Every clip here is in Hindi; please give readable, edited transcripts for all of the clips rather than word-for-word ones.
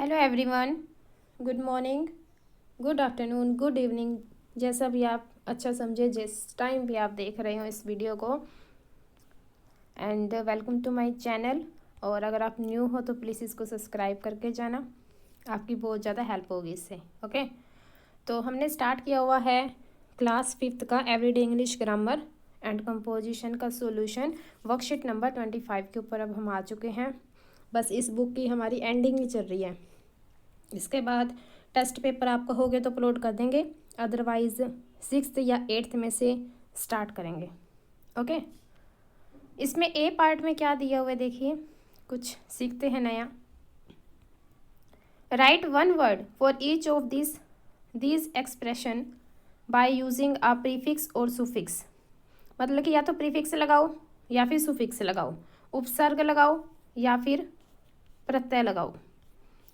Hello everyone, good morning, good afternoon, good evening, जैसा भी आप अच्छा समझे, जिस टाइम भी आप देख रहे हो इस वीडियो को। And welcome to my channel. और अगर आप न्यू हो तो प्लीज़ इसको सब्सक्राइब करके जाना, आपकी बहुत ज़्यादा हेल्प होगी इससे। ओके, तो हमने स्टार्ट किया हुआ है क्लास 5th का everyday English grammar and composition का सॉल्यूशन वर्कशीट नंबर 25 के ऊपर अब हम आ चुके हैं। बस इस बुक की हमारी एंडिंग ही चल रही है। इसके बाद टेस्ट पेपर आपका हो गया तो अपलोड कर देंगे, अदरवाइज 6th या 8th में से स्टार्ट करेंगे। ओके, इसमें ए पार्ट में क्या दिया हुआ है देखिए, कुछ सीखते हैं नया। Right one word for each of this expression by using a prefix और सुफिक्स। मतलब कि या तो प्रीफिक्स लगाओ या फिर सुफिक्स लगाओ, उपसर्ग लगाओ या फिर प्रत्यय लगाओ,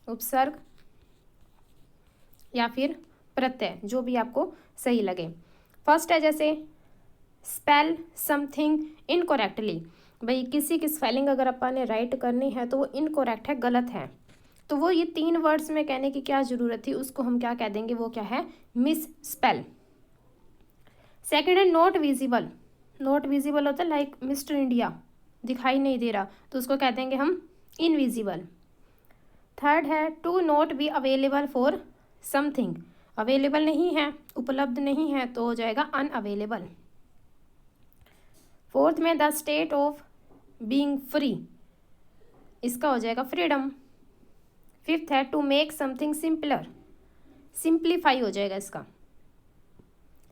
उपसर्ग या फिर प्रत्यय, जो भी आपको सही लगे। फर्स्ट है जैसे स्पेल समथिंग इनकोरेक्टली। भाई किसी की स्पेलिंग अगर अपन ने राइट करनी है तो वो इनकोरेक्ट है, गलत है, तो वो ये 3 वर्ड्स में कहने की क्या ज़रूरत थी, उसको हम क्या कह देंगे, वो क्या है, मिस स्पेल। सेकेंड है नॉट विजिबल। नॉट विजिबल होता है लाइक मिस्टर इंडिया, दिखाई नहीं दे रहा, तो उसको कह देंगे हम इनविजिबल। थर्ड है to not be available for something. Available नहीं है, उपलब्ध नहीं है, तो हो जाएगा अनअवेलेबल। फोर्थ में the state of being free, इसका हो जाएगा फ्रीडम। फिफ्थ है to make something simpler, simplify हो जाएगा इसका।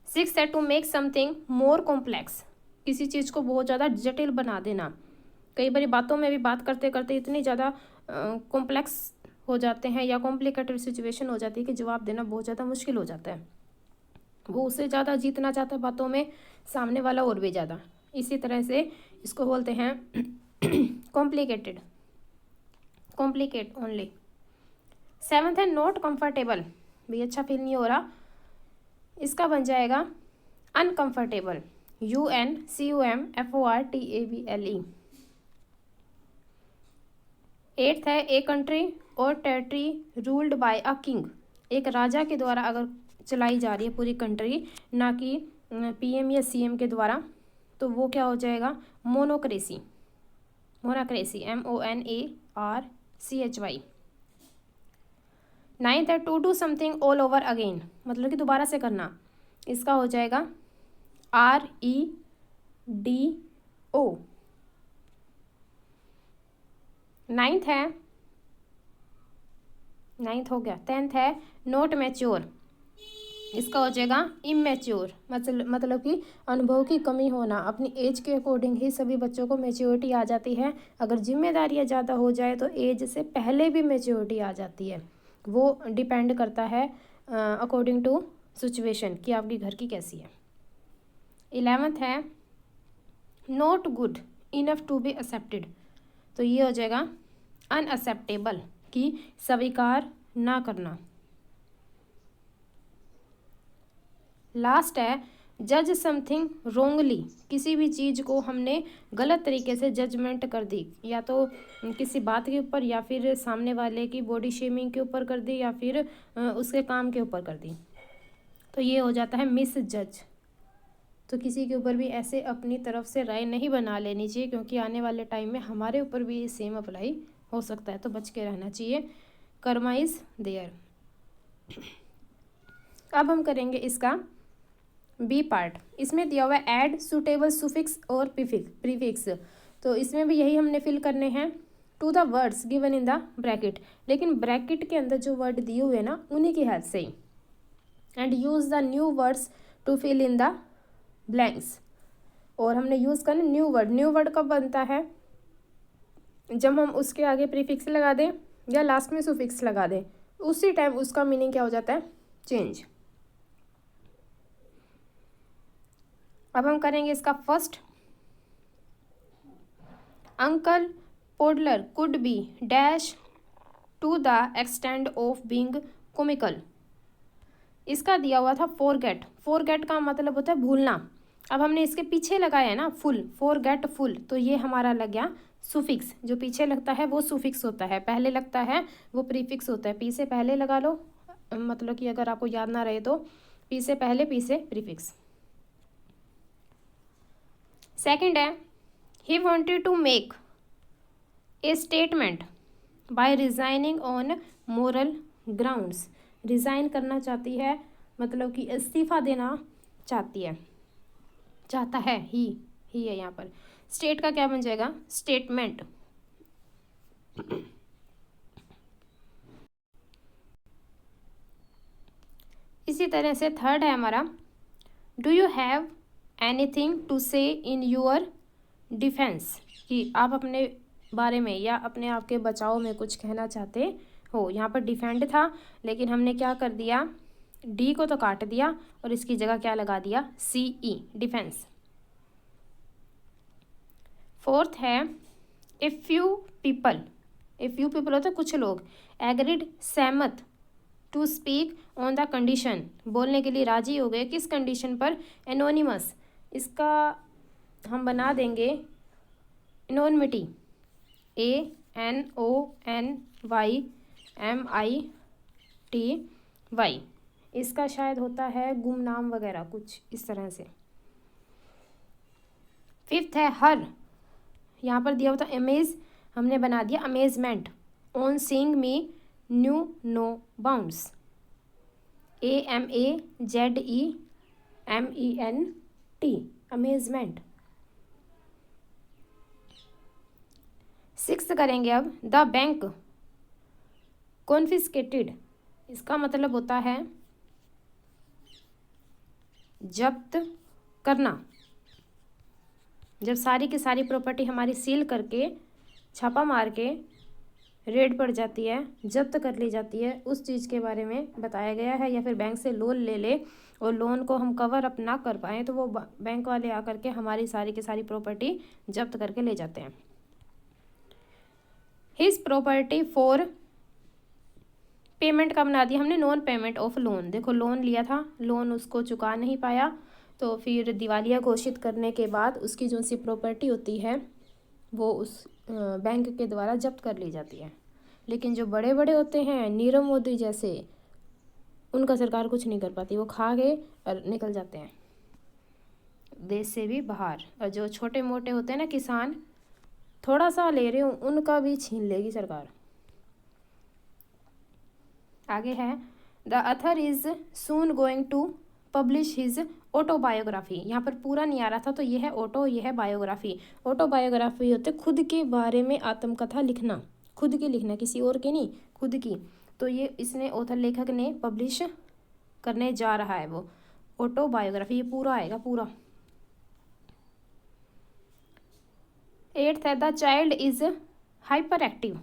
सिक्स्थ है to make something more complex, किसी चीज़ को बहुत ज़्यादा जटिल बना देना। कई बार बातों में भी बात करते करते इतनी ज़्यादा कॉम्प्लेक्स हो जाते हैं या कॉम्प्लिकेटेड सिचुएशन हो जाती है कि जवाब देना बहुत ज़्यादा मुश्किल हो जाता है। वो उससे ज़्यादा जीतना चाहता है बातों में, सामने वाला और भी ज़्यादा। इसी तरह से इसको बोलते हैं कॉम्प्लिकेटेड, कॉम्प्लिकेट ओनली। सेवन्थ है नॉट कंफर्टेबल, भी अच्छा फील नहीं हो रहा, इसका बन जाएगा अनकंफर्टेबल, UNCOMFORTABLE। एट्थ है ए कंट्री और territory ruled by a king. एक राजा के द्वारा अगर चलाई जा रही है पूरी कंट्री, ना कि PM या CM के द्वारा, तो वो क्या हो जाएगा, मोनोक्रेसी, मोनाक्रेसी, MONARCHY। नाइन्थ है to do something all over again, मतलब कि दोबारा से करना, इसका हो जाएगा REDO। नाइन्थ हो गया। 10th है नॉट मैच्योर, इसका हो जाएगा इमेच्योर, मतलब कि अनुभव की कमी होना। अपनी एज के अकॉर्डिंग ही सभी बच्चों को मैच्योरिटी आ जाती है, अगर जिम्मेदारियां ज़्यादा हो जाए तो एज से पहले भी मैच्योरिटी आ जाती है। वो डिपेंड करता है अकॉर्डिंग टू सिचुएशन कि आपकी घर की कैसी है। 11th है not good enough to be accepted, तो ये हो जाएगा अनएक्सेप्टेबल, कि स्वीकार ना करना। लास्ट है जज समथिंग रोंगली, किसी भी चीज़ को हमने गलत तरीके से जजमेंट कर दी, या तो किसी बात के ऊपर या फिर सामने वाले की बॉडी शेमिंग के ऊपर कर दी या फिर उसके काम के ऊपर कर दी, तो ये हो जाता है मिस जज। तो किसी के ऊपर भी ऐसे अपनी तरफ से राय नहीं बना लेनी चाहिए, क्योंकि आने वाले टाइम में हमारे ऊपर भी सेम अप्लाई हो सकता है, तो बच के रहना चाहिए। Karma is there. अब हम करेंगे इसका बी पार्ट। इसमें दिया हुआ है ऐड सुटेबल सुफिक्स और प्रीफिक्स, तो इसमें भी यही हमने फिल करने हैं to the words given in the bracket, लेकिन ब्रैकेट के अंदर जो वर्ड दिए हुए हैं ना उन्हीं की हेल्प से ही। And use the new words to fill in the blanks, और हमने यूज़ करना न्यू वर्ड। न्यू वर्ड कब बनता है, जब हम उसके आगे प्रीफिक्स लगा दें या लास्ट में सुफिक्स लगा दें, उसी टाइम उसका मीनिंग क्या हो जाता है, चेंज। अब हम करेंगे इसका first. Uncle Podger could be dash to the extent of being comical, इसका दिया हुआ था फॉरगेट। फॉरगेट का मतलब होता है भूलना। अब हमने इसके पीछे लगाया है ना फुल, फॉरगेट फुल, तो ये हमारा लग गया सुफिक्स जो पीछे लगता है वो सुफिक्स होता है, पहले लगता है वो प्रीफिक्स होता है। पी से पहले लगा लो, मतलब कि अगर आपको याद ना रहे तो पी से पहले, पी से प्रीफिक्स। सेकंड है, he wanted to make a statement by resigning on moral grounds. Resign करना चाहती है, मतलब कि इस्तीफा देना चाहती है, चाहता है, ही है यहाँ पर। स्टेट का क्या बन जाएगा, स्टेटमेंट। इसी तरह से थर्ड है हमारा, do you have anything to say in your defence, कि आप अपने बारे में या अपने आप के बचाव में कुछ कहना चाहते हो। यहाँ पर डिफेंड था, लेकिन हमने क्या कर दिया, डी को तो काट दिया और इसकी जगह क्या लगा दिया, सी ई, डिफेंस। फोर्थ है, ए फ्यू पीपल होते कुछ लोग, एग्रीड सहमत, to speak on the condition, बोलने के लिए राजी हो गए, किस कंडीशन पर, एनोनिमस। इसका हम बना देंगे एनोनिमिटी, ANONYMITY। इसका शायद होता है गुमनाम वगैरह कुछ इस तरह से। फिफ्थ है हर, यहाँ पर दिया हुआ था अमेज, हमने बना दिया amazement, on seeing me knew no bounds, AMAZEMENT, amazement. Sixth करेंगे अब, द बैंक कॉन्फिस्केटेड, इसका मतलब होता है जब्त करना। जब सारी की सारी प्रॉपर्टी हमारी सील करके, छापा मार के रेड पड़ जाती है, जब्त कर ली जाती है, उस चीज़ के बारे में बताया गया है। या फिर बैंक से लोन ले ले और लोन को हम कवर अप ना कर पाएँ तो वो बैंक वाले आकर के हमारी सारी की सारी प्रॉपर्टी जब्त करके ले जाते हैं। हिज प्रॉपर्टी फॉर पेमेंट का बना दिया हमने नॉन पेमेंट ऑफ लोन। देखो लोन लिया था, लोन उसको चुका नहीं पाया, तो फिर दिवालिया घोषित करने के बाद उसकी जो सी प्रॉपर्टी होती है वो उस बैंक के द्वारा जब्त कर ली जाती है। लेकिन जो बड़े बड़े होते हैं, नीरव मोदी जैसे, उनका सरकार कुछ नहीं कर पाती, वो खा गए और निकल जाते हैं देश से भी बाहर। और जो छोटे मोटे होते हैं ना किसान, थोड़ा सा ले रहे हो उनका भी छीन लेगी सरकार। आगे है, the author is soon going to publish his autobiography. यहाँ पर पूरा नहीं आ रहा था, तो ये है ऑटो, ये है बायोग्राफी। ऑटोबायोग्राफी होते खुद के बारे में आत्मकथा लिखना, खुद की लिखना, किसी और की नहीं, खुद की। तो ये इसने ऑथर लेखक ने पब्लिश करने जा रहा है वो ऑटोबायोग्राफी, ये पूरा आएगा पूरा। एट्थ है, the child is hyper active.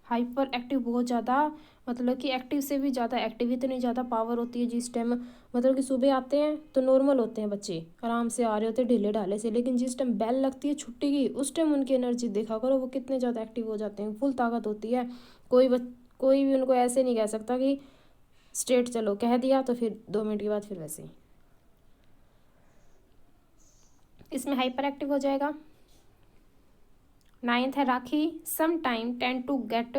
Hyper active बहुत ज़्यादा, मतलब कि एक्टिव से भी ज़्यादा एक्टिव, इतनी ज़्यादा पावर होती है जिस टाइम, मतलब कि सुबह आते हैं तो नॉर्मल होते हैं बच्चे, आराम से आ रहे होते हैं ढीले ढाले से, लेकिन जिस टाइम बेल लगती है छुट्टी की, उस टाइम उनकी एनर्जी देखा करो, वो कितने ज़्यादा एक्टिव हो जाते हैं, फुल ताकत होती है। कोई भी उनको ऐसे नहीं कह सकता कि स्ट्रेट चलो, कह दिया तो फिर 2 मिनट के बाद फिर वैसे ही। इसमें हाइपर एक्टिव हो जाएगा। नाइन्थ है, Rakhi some time tend to get,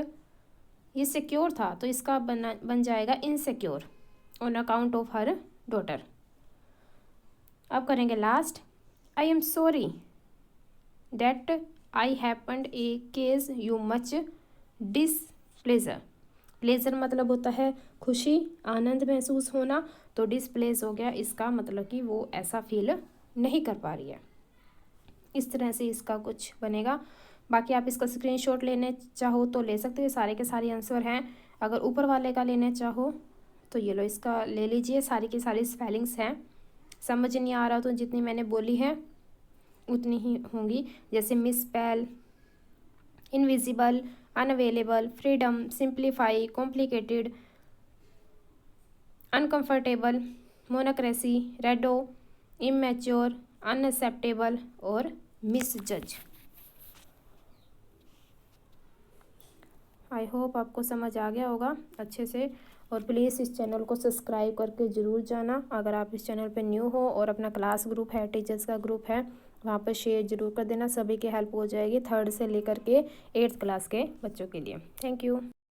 ये सिक्योर था तो इसका बन जाएगा insecure on account of her daughter. अब करेंगे last, I am sorry that I happened a case you much displeasure. Pleasure मतलब होता है खुशी, आनंद महसूस होना, तो डिसप्लेज हो गया, इसका मतलब कि वो ऐसा फील नहीं कर पा रही है। इस तरह से इसका कुछ बनेगा। बाकी आप इसका स्क्रीनशॉट लेने चाहो तो ले सकते हो, सारे के सारे आंसर हैं। अगर ऊपर वाले का लेने चाहो तो ये लो, इसका ले लीजिए, सारी की सारी स्पेलिंग्स हैं। समझ नहीं आ रहा तो जितनी मैंने बोली है उतनी ही होंगी, जैसे misspell, invisible, unavailable, freedom, simplify, complicated, uncomfortable, monocracy, redo, immature, unacceptable और मिसजज। आई होप आपको समझ आ गया होगा अच्छे से। और प्लीज़ इस चैनल को सब्सक्राइब करके ज़रूर जाना। अगर आप इस चैनल पे न्यू हो और अपना क्लास ग्रुप है, टीचर्स का ग्रुप है, वहाँ पर शेयर ज़रूर कर देना, सभी की हेल्प हो जाएगी, 3rd से लेकर के 8th क्लास के बच्चों के लिए। Thank you.